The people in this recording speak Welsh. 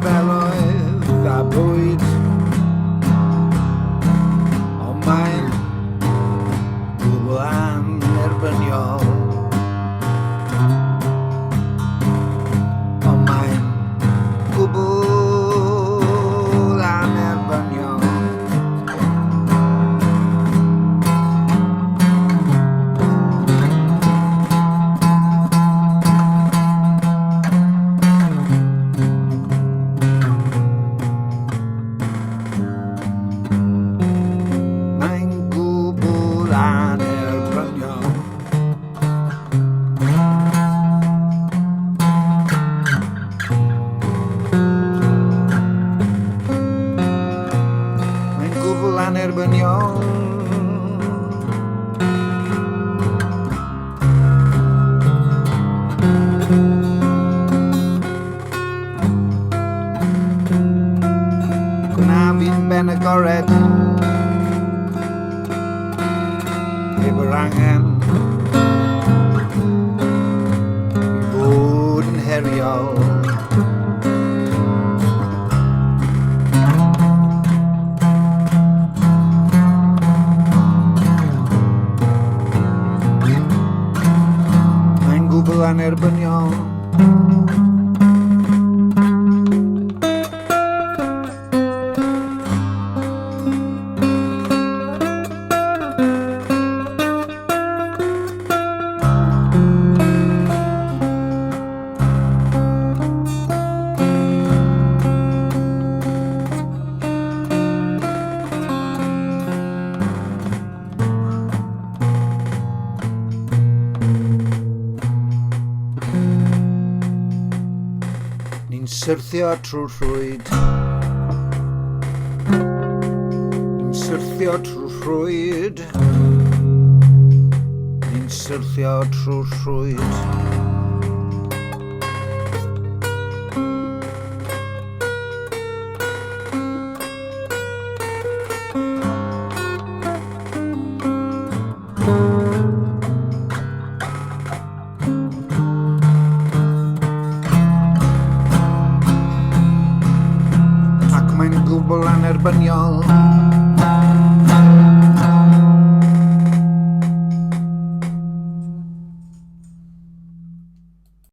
nofeloedd a bwyd, ond mae'n gwbl annerbyniol. Ond mae'n gwbl annerbyniol. Annerbyniol. Gwna fi'n ben agored heb yr angen i fod yn heriol. Gwbl annerbyniol. Ni'n syrthio trwy'r rhwyd. Ni'n syrthio trwy'r rhwyd. Ni'n syrthio trwy'r rhwyd. Mae'n gwbl annerbyniol.